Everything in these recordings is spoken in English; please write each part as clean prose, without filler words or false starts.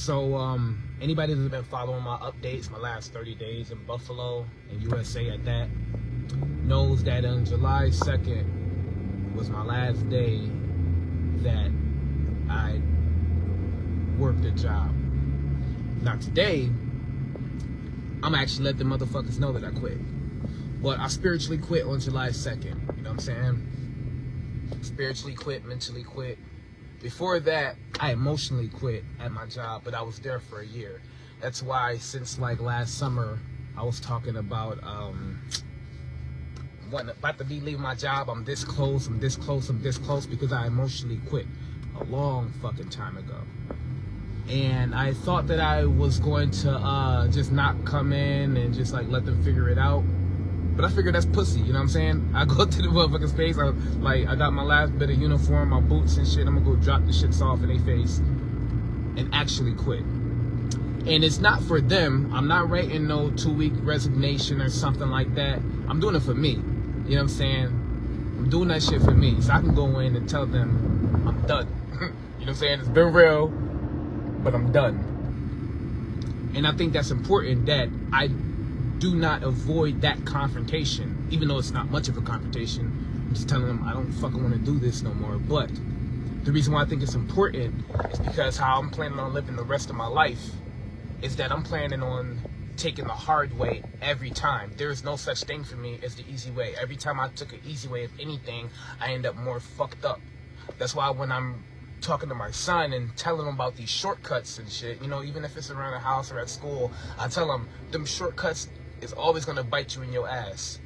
So, anybody that's been following my updates, my last 30 days in Buffalo and USA at that, knows that on July 2nd was my last day that I worked a job. Now today, I'm actually let the motherfuckers know that I quit. But I spiritually quit on July 2nd. You know what I'm saying? Spiritually quit, mentally quit. Before that, I emotionally quit at my job, but I was there for a year. That's why since like last summer, I was talking about about to be leaving my job. I'm this close, I'm this close, I'm this close, because I emotionally quit a long fucking time ago. And I thought that I was going to just not come in and just like let them figure it out. But I figured that's pussy, you know what I'm saying? I go to the motherfucker's face, I got my last bit of uniform, my boots and shit. I'm gonna go drop the shits off in their face and actually quit. And it's not for them. I'm not writing no 2-week resignation or something like that. I'm doing it for me. You know what I'm saying? I'm doing that shit for me. So I can go in and tell them I'm done. You know what I'm saying? It's been real, but I'm done. And I think that's important, that I do not avoid that confrontation, even though it's not much of a confrontation. I'm just telling them I don't fucking want to do this no more. But the reason why I think it's important is because how I'm planning on living the rest of my life is that I'm planning on taking the hard way every time. There is no such thing for me as the easy way. Every time I took an easy way of anything, I end up more fucked up. That's why when I'm talking to my son and telling him about these shortcuts and shit, you know, even if it's around the house or at school, I tell him them shortcuts is always gonna bite you in your ass.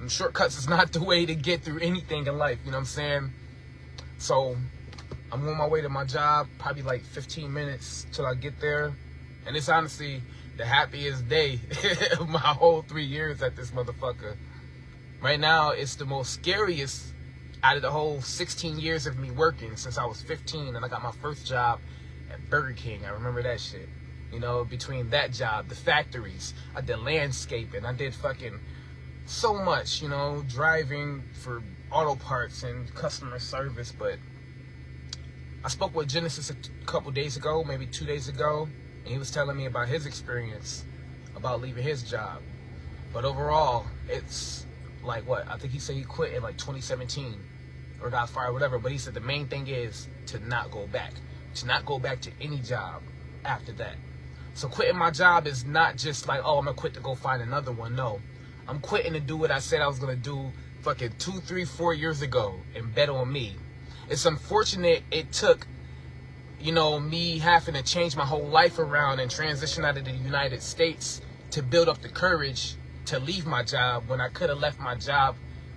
Them shortcuts is not the way to get through anything in life, you know what I'm saying? So I'm on my way to my job, probably like 15 minutes till I get there. And it's honestly the happiest day of my whole 3 years at this motherfucker. Right now, it's the most scariest out of the whole 16 years of me working since I was 15, and I got my first job at Burger King. I remember that shit. You know, between that job, the factories, I did landscaping, I did fucking so much, you know, driving for auto parts and customer service. But I spoke with Genesis a couple days ago, maybe 2 days ago, and he was telling me about his experience about leaving his job. But overall, it's like what? I think he said he quit in like 2017 or got fired, whatever. But he said the main thing is to not go back. To not go back to any job after that. So quitting my job is not just like, oh, I'm going to quit to go find another one. No. I'm quitting to do what I said I was going to do fucking 2, 3, 4 years ago and bet on me. It's unfortunate it took, you know, me having to change my whole life around and transition out of the United States to build up the courage to leave my job when I could have left my job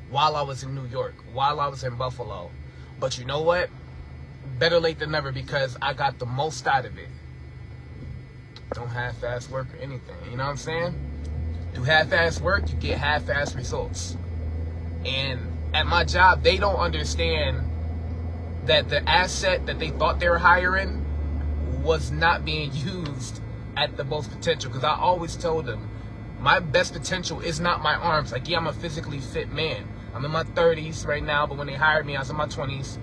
while I was in New York, while I was in Buffalo. But you know what? Better late than never, because I got the most out of it. Don't half-ass work or anything, you know what I'm saying? Do half-ass work, you get half-ass results. And at my job, they don't understand that the asset that they thought they were hiring was not being used at the most potential. Because I always told them, my best potential is not my arms. Like, yeah, I'm a physically fit man. I'm in my 30s right now, but when they hired me, I was in my 20s.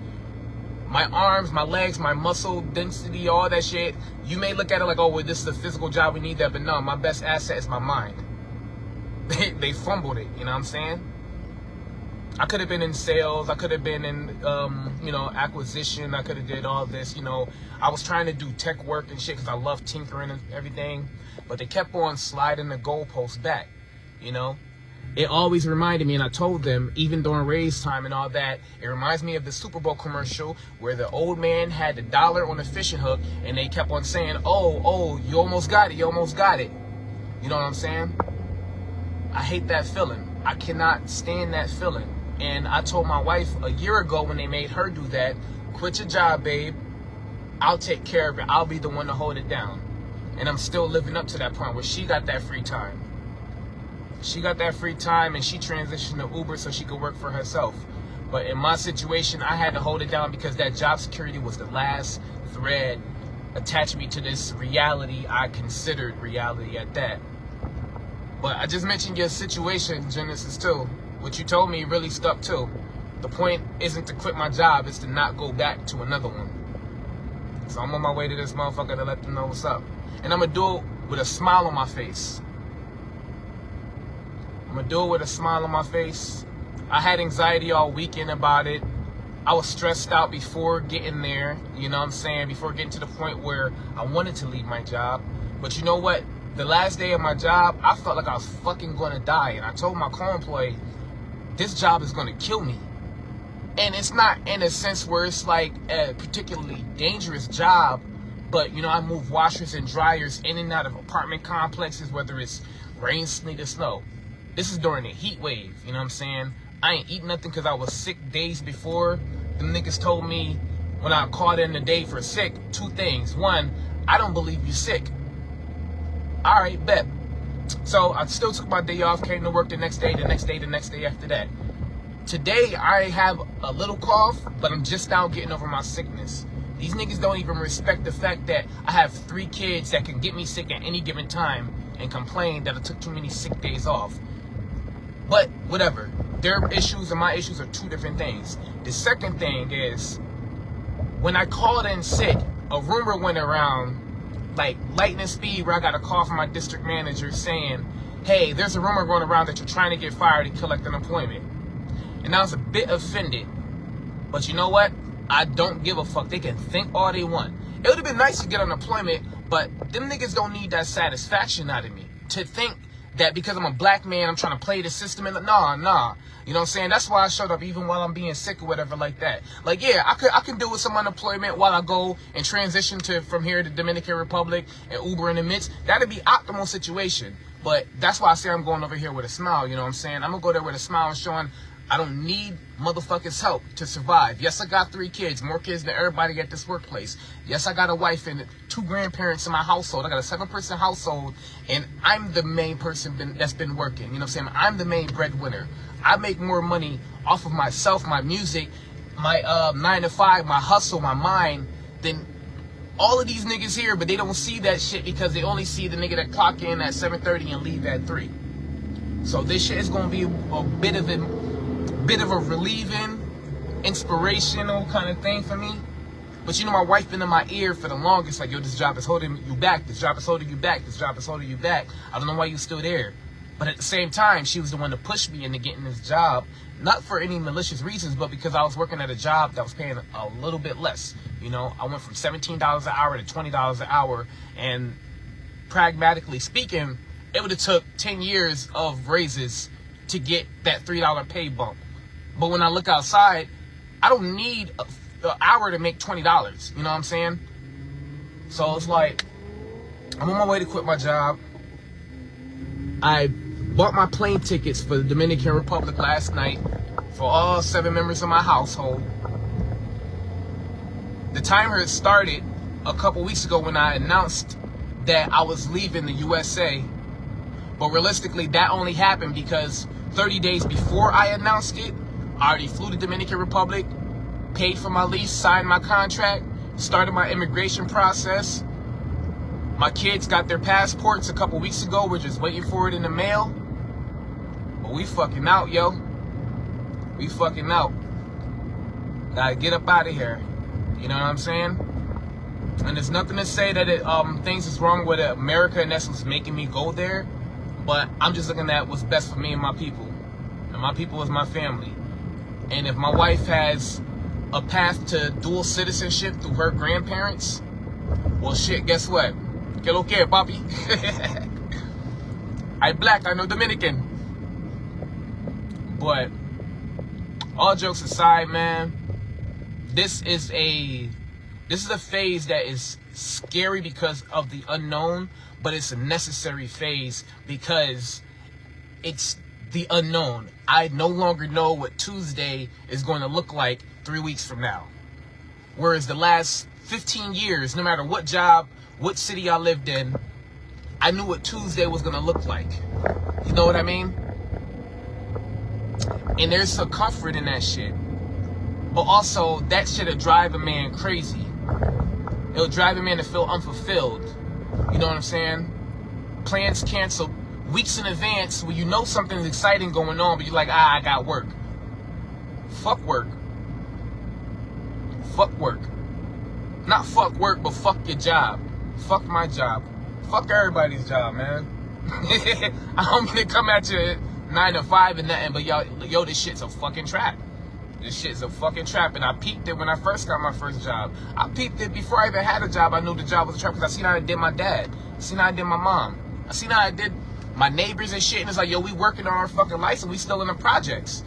My arms, my legs, my muscle density, all that shit, you may look at it like, oh, well, this is a physical job, we need that. But no, my best asset is my mind. They fumbled it, you know what I'm saying? I could have been in sales. I could have been in, you know, acquisition. I could have did all this, you know. I was trying to do tech work and shit because I love tinkering and everything. But they kept on sliding the goalposts back, you know. It always reminded me, and I told them, even during raise time and all that, it reminds me of the Super Bowl commercial where the old man had the dollar on the fishing hook, and they kept on saying, oh, you almost got it, you almost got it. You know what I'm saying? I hate that feeling. I cannot stand that feeling. And I told my wife a year ago when they made her do that, quit your job, babe. I'll take care of it. I'll be the one to hold it down. And I'm still living up to that point where she got that free time. She got that free time and she transitioned to Uber so she could work for herself. But in my situation, I had to hold it down because that job security was the last thread attaching me to this reality I considered reality at that. But I just mentioned your situation, Genesis, too. What you told me really stuck, too. The point isn't to quit my job, it's to not go back to another one. So I'm on my way to this motherfucker to let them know what's up. And I'm going to do it with a smile on my face. I'm going to do it with a smile on my face. I had anxiety all weekend about it. I was stressed out before getting there, you know what I'm saying? Before getting to the point where I wanted to leave my job. But you know what? The last day of my job, I felt like I was fucking going to die. And I told my co-employee, this job is going to kill me. And it's not in a sense where it's like a particularly dangerous job. But, you know, I move washers and dryers in and out of apartment complexes, whether it's rain, sleet, or snow. This is during a heat wave, you know what I'm saying? I ain't eating nothing because I was sick days before. The niggas told me when I called in the day for sick, 2 things. 1, I don't believe you sick. All right, bet. So I still took my day off, came to work the next day, the next day, the next day after that. Today, I have a little cough, but I'm just now getting over my sickness. These niggas don't even respect the fact that I have 3 kids that can get me sick at any given time and complain that I took too many sick days off. But whatever. Their issues and my issues are 2 different things. The second thing is, when I called in sick, a rumor went around like lightning speed where I got a call from my district manager saying, hey, there's a rumor going around that you're trying to get fired and collect unemployment. And I was a bit offended. But you know what? I don't give a fuck. They can think all they want. It would have been nice to get unemployment, but them niggas don't need that satisfaction out of me. To think that because I'm a black man, I'm trying to play the system. And nah. You know what I'm saying? That's why I showed up even while I'm being sick or whatever like that. Like, yeah, I can deal with some unemployment while I go and transition from here to Dominican Republic and Uber in the midst. That'd be optimal situation. But that's why I say I'm going over here with a smile. You know what I'm saying? I'm going to go there with a smile and showing I don't need motherfuckers' help to survive. Yes, I got 3 kids, more kids than everybody at this workplace. Yes, I got a wife and 2 grandparents in my household. I got a 7-person household, and I'm the main person that's been working. You know what I'm saying? I'm the main breadwinner. I make more money off of myself, my music, my 9 to 5, my hustle, my mind, than all of these niggas here, but they don't see that shit because they only see the nigga that clock in at 7:30 and leave at 3. So this shit is going to be a bit of a relieving, inspirational kind of thing for me. But you know, my wife been in my ear for the longest, like, yo, this job is holding you back, this job is holding you back, this job is holding you back. I don't know why you're still there. But at the same time, she was the one to push me into getting this job, not for any malicious reasons, but because I was working at a job that was paying a little bit less. You know, I went from $17 an hour to $20 an hour, and pragmatically speaking, it would have took 10 years of raises to get that $3 pay bump. But when I look outside, I don't need an hour to make $20. You know what I'm saying? So it's like, I'm on my way to quit my job. I bought my plane tickets for the Dominican Republic last night for all 7 members of my household. The timer had started a couple weeks ago when I announced that I was leaving the USA. But realistically, that only happened because 30 days before I announced it, I already flew to Dominican Republic, paid for my lease, signed my contract, started my immigration process. My kids got their passports a couple weeks ago. We're just waiting for it in the mail. But we fucking out, yo. We fucking out. Gotta get up out of here. You know what I'm saying? And there's nothing to say that things is wrong with America and that's what's making me go there. But I'm just looking at what's best for me and my people. And my people is my family. And if my wife has a path to dual citizenship through her grandparents, well, shit, guess what? Que lo que, papi? I black, I know Dominican. But all jokes aside, man, this is a phase that is scary because of the unknown, but it's a necessary phase because it's the unknown. I no longer know what Tuesday is going to look like 3 weeks from now. Whereas the last 15 years, no matter what job, what city I lived in, I knew what Tuesday was going to look like. You know what I mean? And there's some comfort in that shit. But also, that shit'll drive a man crazy. It'll drive a man to feel unfulfilled. You know what I'm saying? Plans canceled weeks in advance when you know something's exciting going on, but you're like, I got work. Fuck work. Fuck work. Not fuck work, but fuck your job. Fuck my job. Fuck everybody's job, man. I don't mean to come at you 9 to 5 and nothing, but yo, this shit's a fucking trap. This shit's a fucking trap, and I peeped it when I first got my first job. I peeped it before I even had a job. I knew the job was a trap because I seen how I did my dad. I seen how I did my mom. I seen how I did my neighbors and shit, and it's like, yo, we working on our fucking life and we still in the projects.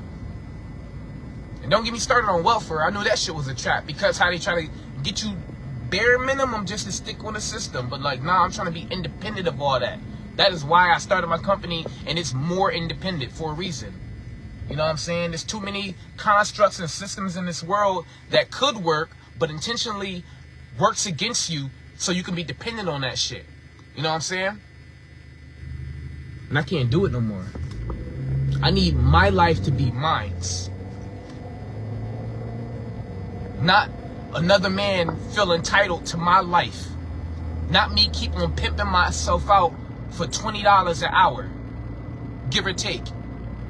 And don't get me started on welfare. I knew that shit was a trap because how they try to get you bare minimum just to stick on the system. But like, nah, I'm trying to be independent of all that. That is why I started my company, and it's more independent for a reason. You know what I'm saying? There's too many constructs and systems in this world that could work, but intentionally works against you so you can be dependent on that shit. You know what I'm saying? And I can't do it no more. I need my life to be mine. Not another man feel entitled to my life. Not me keep on pimping myself out for $20 an hour, give or take.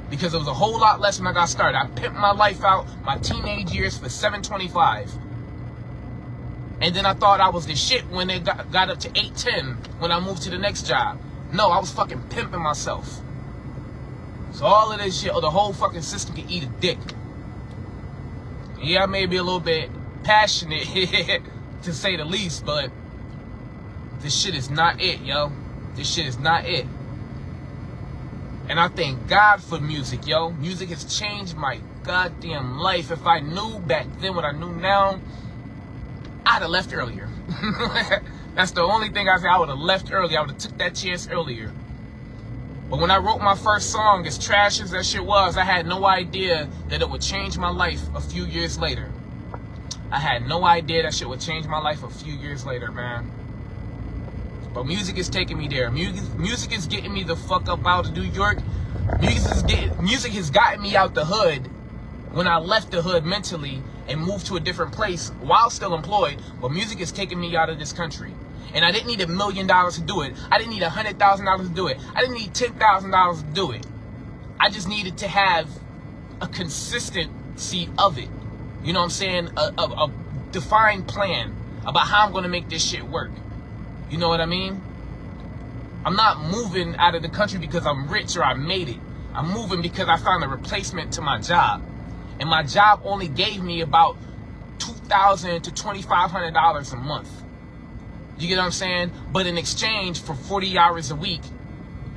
Because it was a whole lot less when I got started. I pimped my life out, my teenage years, for $7.25. And then I thought I was the shit when it got up to $8.10 when I moved to the next job. No, I was fucking pimping myself. So all of this shit, or the whole fucking system can eat a dick. Yeah, I may be a little bit passionate, to say the least, but this shit is not it, yo. This shit is not it. And I thank God for music, yo. Music has changed my goddamn life. If I knew back then what I knew now, I'd have left earlier. That's the only thing I say. I would have left earlier. I would have took that chance earlier. But when I wrote my first song, as trash as that shit was, I had no idea that it would change my life a few years later. I had no idea that shit would change my life a few years later, man. But music is taking me there. Music is getting me the fuck up out of New York. Music has gotten me out the hood when I left the hood mentally and moved to a different place while still employed. But music is taking me out of this country. And I didn't need $1 million to do it. I didn't need $100,000 to do it. I didn't need $10,000 to do it. I just needed to have a consistency of it. You know what I'm saying? A defined plan about how I'm going to make this shit work. You know what I mean? I'm not moving out of the country because I'm rich or I made it. I'm moving because I found a replacement to my job. And my job only gave me about $2,000 to $2,500 a month. You get what I'm saying? But in exchange for 40 hours a week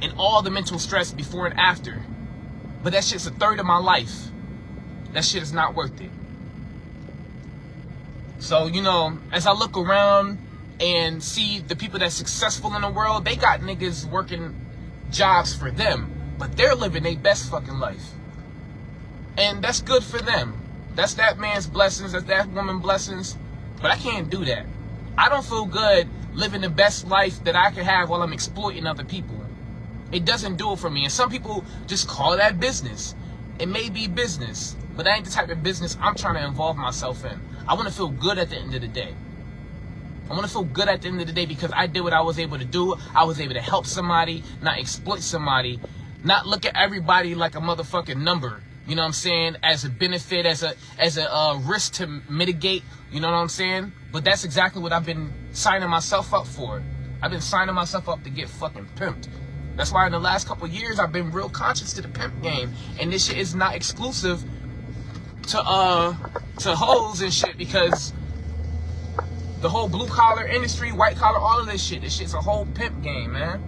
and all the mental stress before and after. But that shit's a third of my life. That shit is not worth it. So, you know, as I look around and see the people that's successful in the world, they got niggas working jobs for them, but they're living their best fucking life. And that's good for them. That's that man's blessings, that's that woman's blessings, but I can't do that. I don't feel good living the best life that I can have while I'm exploiting other people. It doesn't do it for me. And some people just call that business. It may be business, but that ain't the type of business I'm trying to involve myself in. I want to feel good at the end of the day. I want to feel good at the end of the day because I did what I was able to do. I was able to help somebody, not exploit somebody, not look at everybody like a motherfucking number. You know what I'm saying? As a benefit, as a risk to mitigate. You know what I'm saying? But that's exactly what I've been signing myself up for. I've been signing myself up to get fucking pimped. That's why in the last couple of years I've been real conscious to the pimp game, and this shit is not exclusive to hoes and shit, because the whole blue collar industry, white collar, all of this shit's a whole pimp game, man.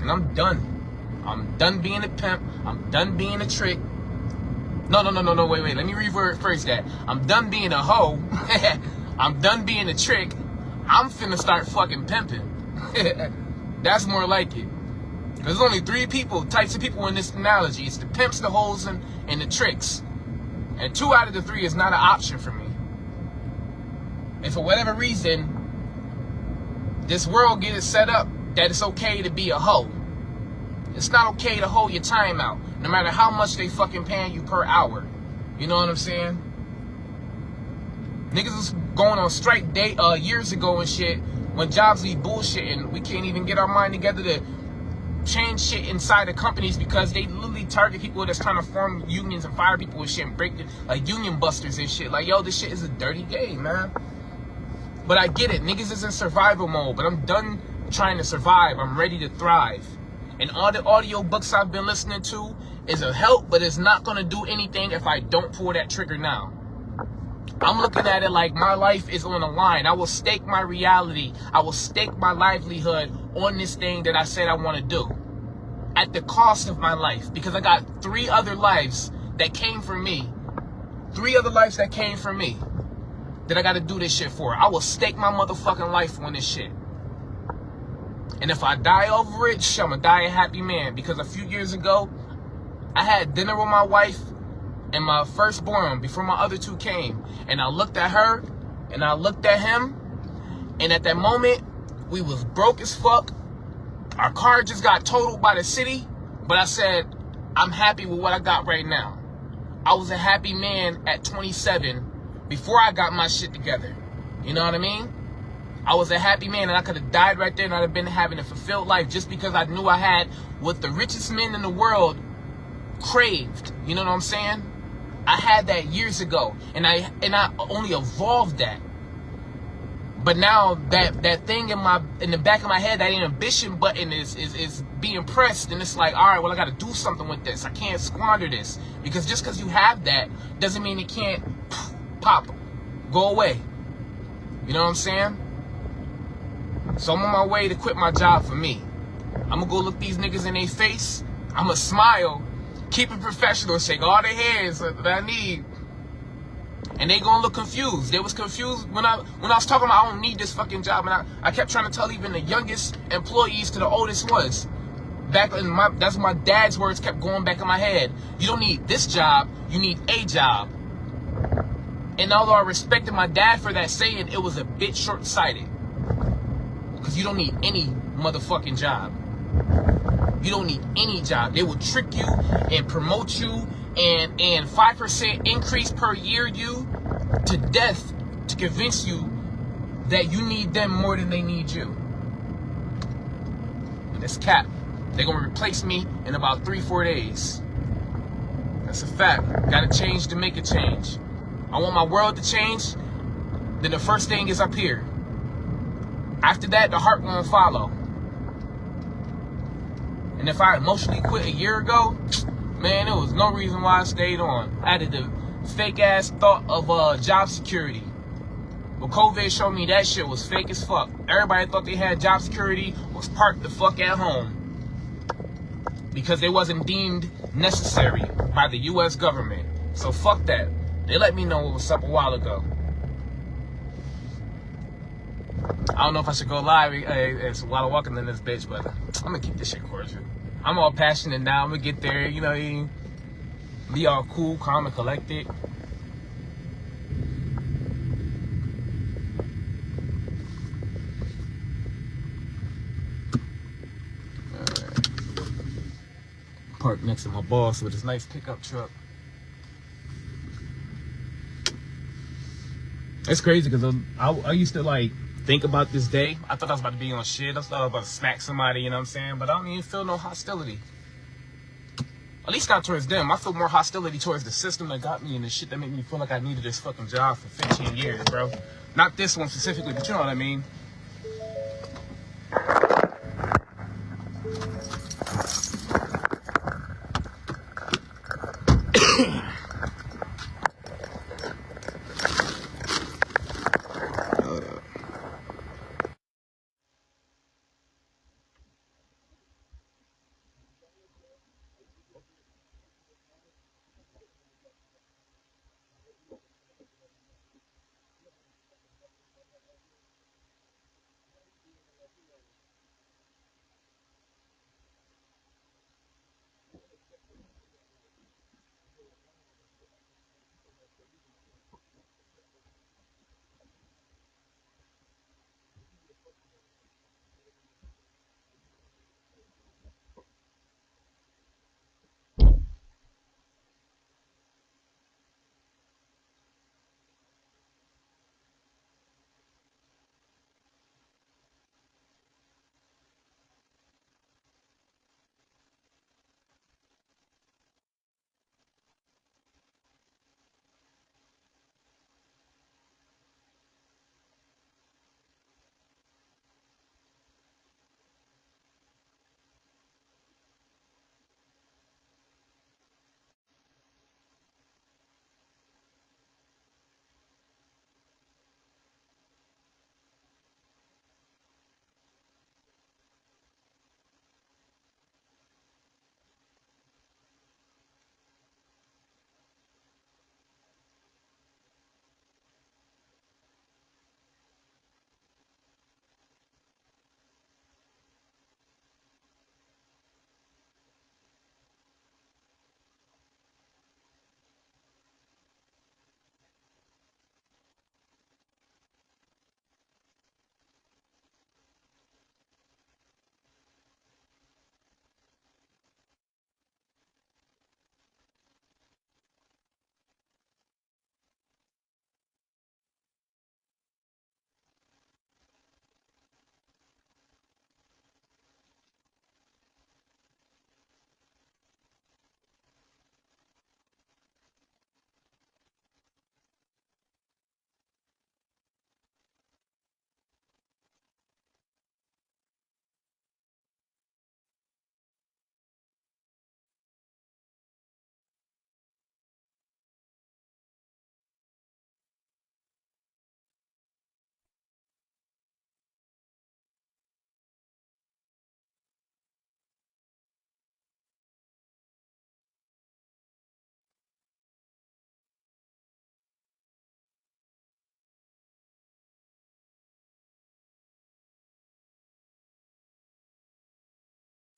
And I'm done. I'm done being a pimp. I'm done being a trick. No, wait. Let me rephrase that. I'm done being a hoe. I'm done being a trick. I'm finna start fucking pimping. That's more like it. There's only three types of people in this analogy. It's the pimps, the hoes, and the tricks. And 2 out of the 3 is not an option for me. And for whatever reason, this world gets it set up that it's okay to be a hoe. It's not okay to hold your time out, no matter how much they fucking paying you per hour. You know what I'm saying? Niggas was going on strike years ago and shit when jobs be bullshitting. We can't even get our mind together to change shit inside the companies because they literally target people that's trying to form unions and fire people and shit and break it, like union busters and shit. Like, yo, this shit is a dirty game, man. But I get it. Niggas is in survival mode, but I'm done trying to survive. I'm ready to thrive. And all the audio books I've been listening to is a help, but it's not going to do anything if I don't pull that trigger now. I'm looking at it like my life is on the line. I will stake my reality. I will stake my livelihood on this thing that I said I want to do at the cost of my life, because I got 3 other lives that came from me. 3 other lives that came from me that I got to do this shit for. I will stake my motherfucking life on this shit. And if I die over it, I'm gonna die a happy man. Because a few years ago, I had dinner with my wife and my firstborn before my other 2 came. And I looked at her and I looked at him. And at that moment, we was broke as fuck. Our car just got totaled by the city. But I said, I'm happy with what I got right now. I was a happy man at 27 before I got my shit together. You know what I mean? I was a happy man, and I could have died right there and I'd have been having a fulfilled life just because I knew I had what the richest men in the world craved. You know what I'm saying? I had that years ago, and I only evolved that. But now that thing in the back of my head, that inhibition button is being pressed, and it's like, all right, well, I got to do something with this. I can't squander this, because just because you have that doesn't mean it can't pop, go away. You know what I'm saying? So I'm on my way to quit my job for me. I'm gonna go look these niggas in their face. I'm gonna smile, keep it professional, shake all their hands that I need. And they gonna look confused. They was confused when I was talking about I don't need this fucking job. And I kept trying to tell even the youngest employees to the oldest ones. That's my dad's words kept going back in my head. You don't need this job, you need a job. And although I respected my dad for that saying, it was a bit short-sighted. Because you don't need any motherfucking job. You don't need any job. They will trick you and promote you and 5% increase per year you to death to convince you that you need them more than they need you. And it's cap. They're going to replace me in about 3-4 days. That's a fact. Got to change to make a change. I want my world to change. Then the first thing is up here. After that, the heart won't follow. And if I emotionally quit a year ago, man, there was no reason why I stayed on. I had the fake ass thought of job security. But COVID showed me that shit was fake as fuck. Everybody thought they had job security, was parked the fuck at home. Because they wasn't deemed necessary by the US government. So fuck that. They let me know what was up a while ago. I don't know if I should go live it's while I'm walking in this bitch, but I'm gonna keep this shit cordial. I'm all passionate now. I'm gonna get there, you know, be all cool, calm, and collected. Parked next to my boss with his nice pickup truck. It's crazy because I used to like think about this day. I thought I was about to be on shit. I thought I was about to smack somebody, you know what I'm saying? But I don't even feel no hostility. At least not towards them. I feel more hostility towards the system that got me and the shit that made me feel like I needed this fucking job for 15 years, bro. Not this one specifically, but you know what I mean.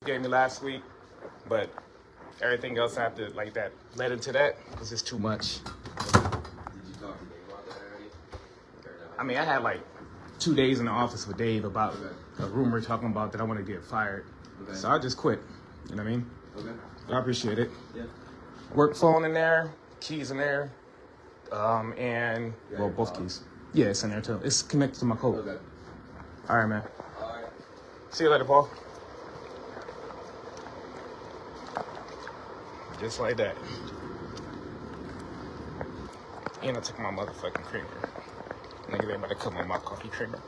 gave me last week, but everything else after like that led into that was just too much. Did you talk to Dave about that already? I mean, I had like 2 days in the office with Dave about Okay. a rumor talking about that I want to get fired. Okay. So I just quit. You know what I mean? Okay. I appreciate it. Yeah. Work phone in there, keys in there, and Yeah, well, your both phone. keys. Yeah, it's in there too. It's connected to my code. Okay. All right, man. All right. See you later, Paul. Just like that. And I took my motherfucking creamer. Nigga, they about to cut my coffee creamer.